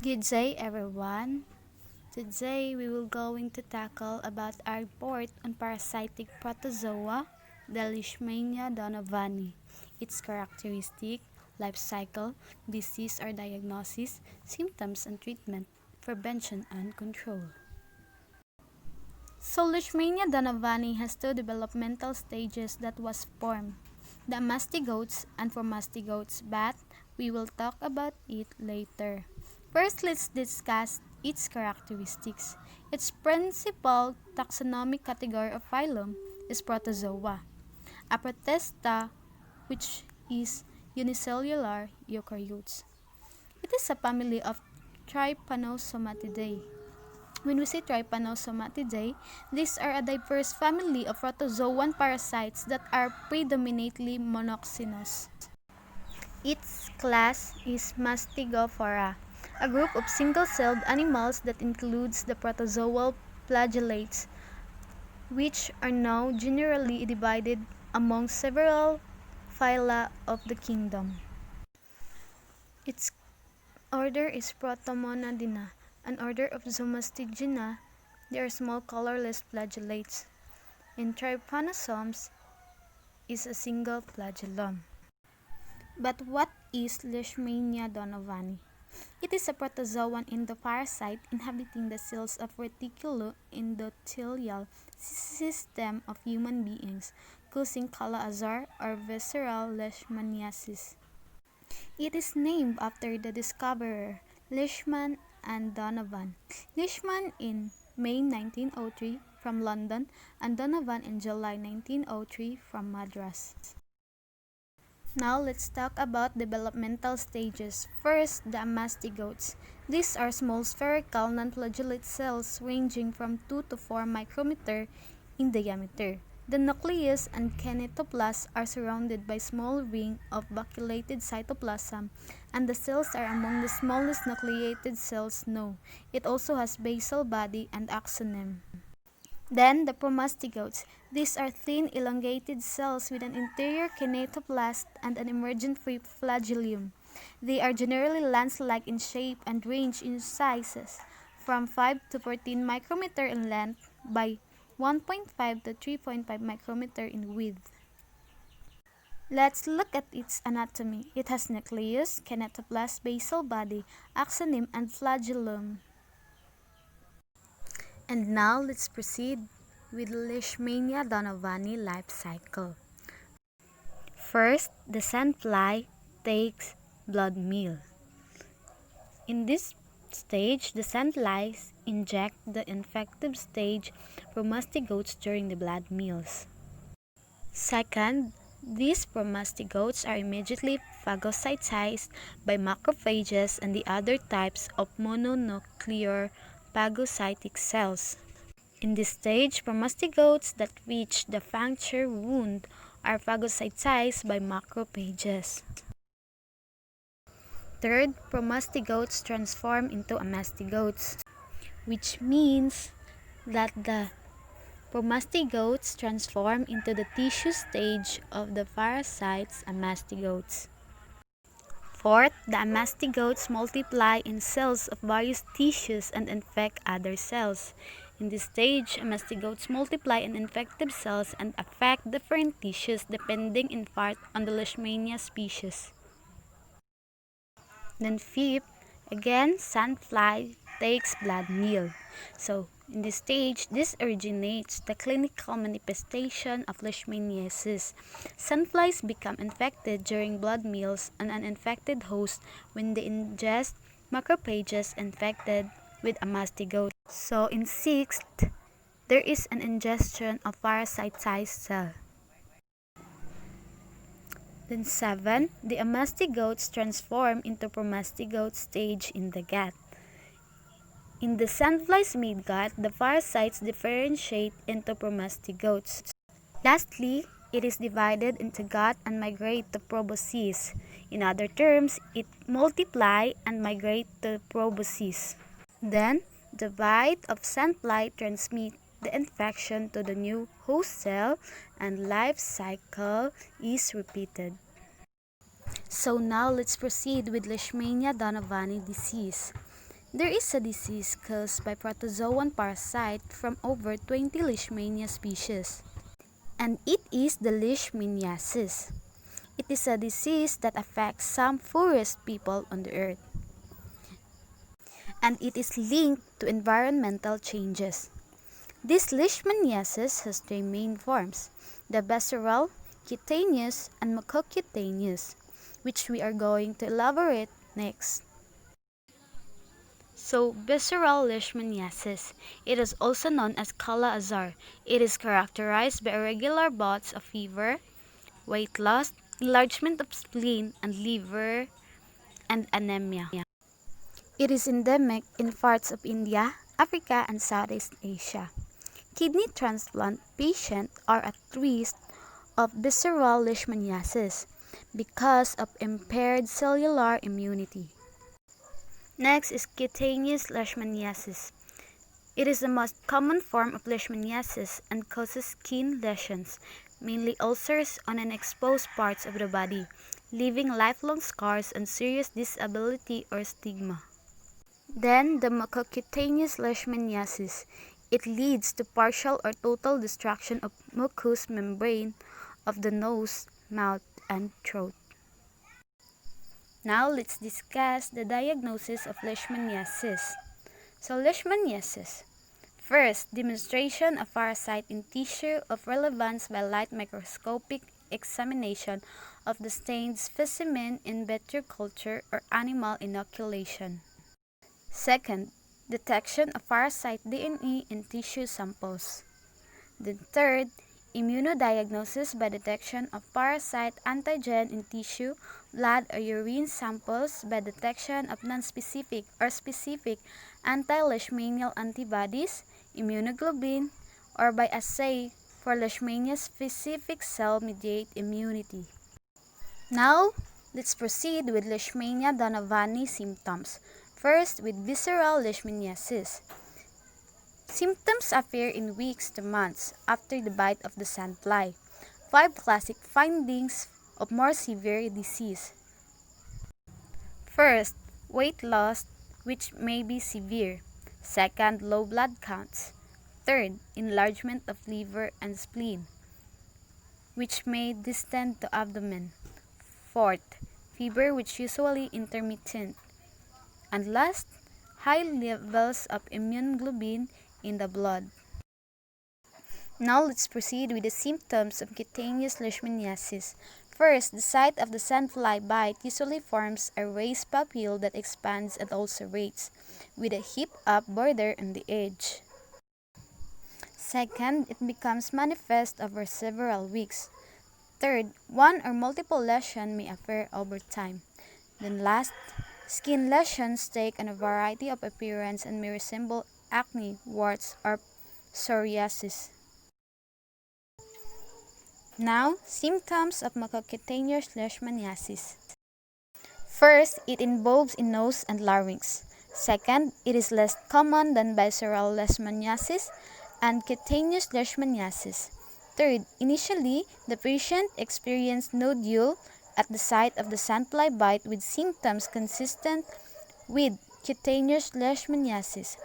Good day everyone. Today we will going to tackle about our report on parasitic protozoa, the Leishmania Donovani, its characteristic, life cycle, disease or diagnosis, symptoms and treatment, prevention and control. So Leishmania Donovani has two developmental stages that was formed, the mastigotes and for mastigotes, but we will talk about it later. First, let's discuss its characteristics. Its principal taxonomic category of phylum is Protozoa, a protista which is unicellular eukaryotes. It is a family of Trypanosomatidae. When we say Trypanosomatidae, these are a diverse family of protozoan parasites that are predominantly monoxynous. Its class is Mastigophora, a group of single-celled animals that includes the protozoal flagellates, which are now generally divided among several phyla of the kingdom. Its order is Protomonadina, an order of Zomastigina. They are small colorless flagellates. In trypanosomes is a single flagellum. But what is Leishmania donovani? It is a protozoan endoparasite inhabiting the cells of reticuloendothelial system of human beings, causing kala-azar or visceral leishmaniasis. It is named after the discoverer, Leishman and Donovan. Leishman in May 1903 from London and Donovan in July 1903 from Madras. Now let's talk about developmental stages. First, the mastigotes. These are small spherical non-flagellate cells ranging from 2 to 4 micrometer in diameter. The nucleus and kinetoplast are surrounded by small ring of vacuolated cytoplasm, and the cells are among the smallest nucleated cells known. It also has basal body and axoneme. Then the promastigotes. These are thin, elongated cells with an interior kinetoplast and an emergent flagellum. They are generally lance-like in shape and range in sizes from 5 to 14 micrometer in length by 1.5 to 3.5 micrometer in width. Let's look at its anatomy. It has nucleus, kinetoplast, basal body, axoneme, and flagellum. And now let's proceed with Leishmania donovani life cycle. First, the sandfly takes blood meal. In this stage, the sandflies inject the infective stage promastigotes during the blood meals. Second, these promastigotes are immediately phagocytized by macrophages and the other types of mononuclear phagocytic cells. In this stage, promastigotes that reach the puncture wound are phagocytized by macrophages. Third, promastigotes transform into amastigotes, which means that the promastigotes transform into the tissue stage of the parasites amastigotes. Fourth, the amastigotes multiply in cells of various tissues and infect other cells. In this stage, amastigotes multiply in infective cells and affect different tissues depending in part on the Leishmania species. Then fifth, again, sandfly takes blood meal. So, in this stage, this originates the clinical manifestation of leishmaniasis. Sandflies become infected during blood meals on an infected host when they ingest macrophages infected with a mastigote. So, in sixth, there is an ingestion of parasitized cell. Then 7, the amastigotes transform into promastigote stage in the gut. In the sandfly's midgut, the parasites differentiate into promastigotes. Lastly, it is divided into gut and migrate to proboscis. In other terms, it multiply and migrate to proboscis. Then, the bite of sandfly transmits the infection to the new host cell and life cycle is repeated. So now let's proceed with Leishmania donovani disease. There is a disease caused by protozoan parasite from over 20 Leishmania species, and it is the Leishmaniasis. It is a disease that affects some poorest people on the earth, and it is linked to environmental changes. This leishmaniasis has three main forms: the visceral, cutaneous, and mucocutaneous, which we are going to elaborate next. So, visceral leishmaniasis. It is also known as Kala-Azar. It is characterized by irregular bouts of fever, weight loss, enlargement of spleen and liver, and anemia. It is endemic in parts of India, Africa, and Southeast Asia. Kidney transplant patients are at risk of visceral leishmaniasis because of impaired cellular immunity. Next is cutaneous leishmaniasis. It is the most common form of leishmaniasis and causes skin lesions, mainly ulcers on exposed parts of the body, leaving lifelong scars and serious disability or stigma. Then the mucocutaneous leishmaniasis. It leads to partial or total destruction of mucous membrane of the nose, mouth, and throat. Now let's discuss the diagnosis of leishmaniasis. So leishmaniasis. First, demonstration of parasite in tissue of relevance by light microscopic examination of the stained specimen in vitro culture or animal inoculation. Second, detection of parasite DNA in tissue samples. Then third, immunodiagnosis by detection of parasite antigen in tissue, blood, or urine samples by detection of nonspecific or specific anti-leishmanial antibodies, immunoglobulin, or by assay for leishmania-specific cell-mediated immunity. Now, let's proceed with Leishmania Donovani symptoms. First, with visceral leishmaniasis. Symptoms appear in weeks to months after the bite of the sandfly. 5 classic findings of more severe disease. First, weight loss, which may be severe. Second, low blood counts. Third, enlargement of liver and spleen, which may distend to abdomen. Fourth, fever which usually intermittent. And last, high levels of immunoglobulin in the blood. Now let's proceed with the symptoms of cutaneous leishmaniasis. First, the site of the sandfly bite usually forms a raised papule that expands and ulcerates, with a heaped-up border on the edge. Second, it becomes manifest over several weeks. Third, one or multiple lesions may appear over time. Then last, skin lesions take on a variety of appearance and may resemble acne, warts, or psoriasis. Now, symptoms of mucocutaneous leishmaniasis. First, it involves in nose and larynx. Second, it is less common than visceral leishmaniasis and cutaneous leishmaniasis. Third, initially, the patient experienced nodule at the site of the sandfly bite with symptoms consistent with cutaneous leishmaniasis.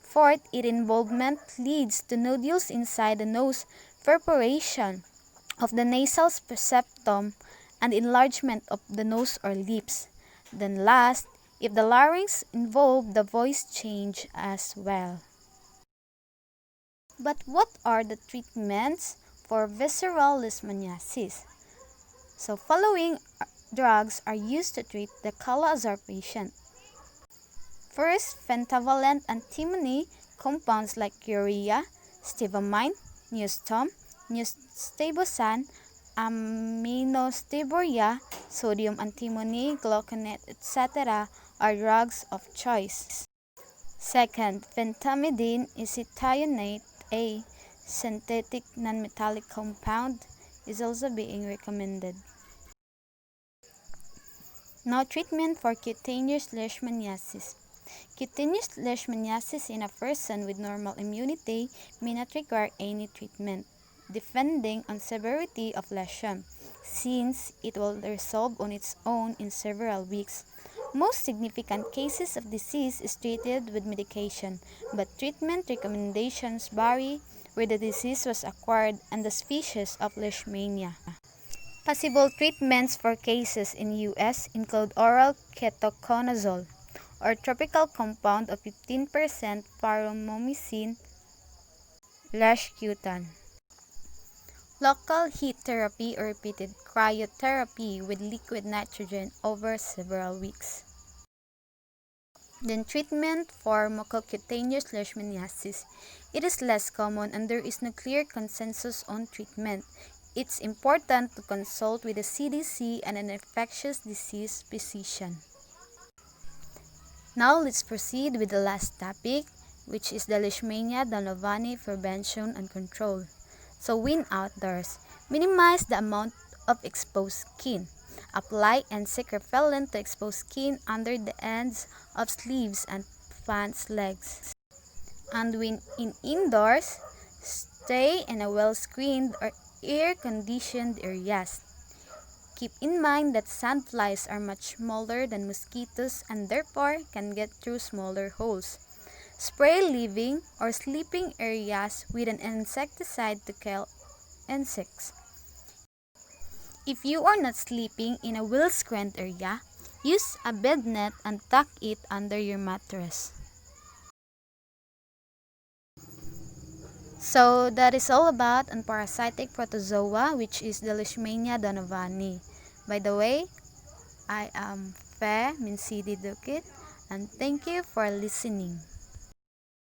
Fourth, its involvement leads to nodules inside the nose, perforation of the nasal septum, and enlargement of the nose or lips. Then last, if the larynx involved, the voice change as well. But what are the treatments for visceral leishmaniasis? So following drugs are used to treat the Kala-Azar patient. First, pentavalent antimony compounds like urea, stivamine, neostom, neostabosan, aminostiburia, sodium antimony, gluconate, etc. are drugs of choice. Second, pentamidine isethionate, a synthetic nonmetallic compound, is also being recommended. Now, treatment for cutaneous leishmaniasis. Cutaneous leishmaniasis in a person with normal immunity may not require any treatment, depending on severity of lesion, since it will resolve on its own in several weeks. Most significant cases of disease is treated with medication, but treatment recommendations vary where the disease was acquired and the species of Leishmania. Possible treatments for cases in U.S. include oral ketoconazole or topical compound of 15% paromomycin lashcutan. Local heat therapy or repeated cryotherapy with liquid nitrogen over several weeks. Then treatment for mucocutaneous leishmaniasis. It is less common and there is no clear consensus on treatment. It's important to consult with the CDC and an infectious disease physician. Now let's proceed with the last topic, which is the Leishmania Donovani prevention and control. So when outdoors, minimize the amount of exposed skin. Apply insect repellent to exposed skin under the ends of sleeves and pants' legs. And when indoors, stay in a well-screened or air-conditioned areas. Keep in mind that sandflies are much smaller than mosquitoes and therefore can get through smaller holes. Spray living or sleeping areas with an insecticide to kill insects. If you are not sleeping in a well-screened area, use a bed net and tuck it under your mattress. So that is all about unparasitic protozoa, which is the Leishmania donovani. By the way, I am Fe Minsidi Doquit, and thank you for listening.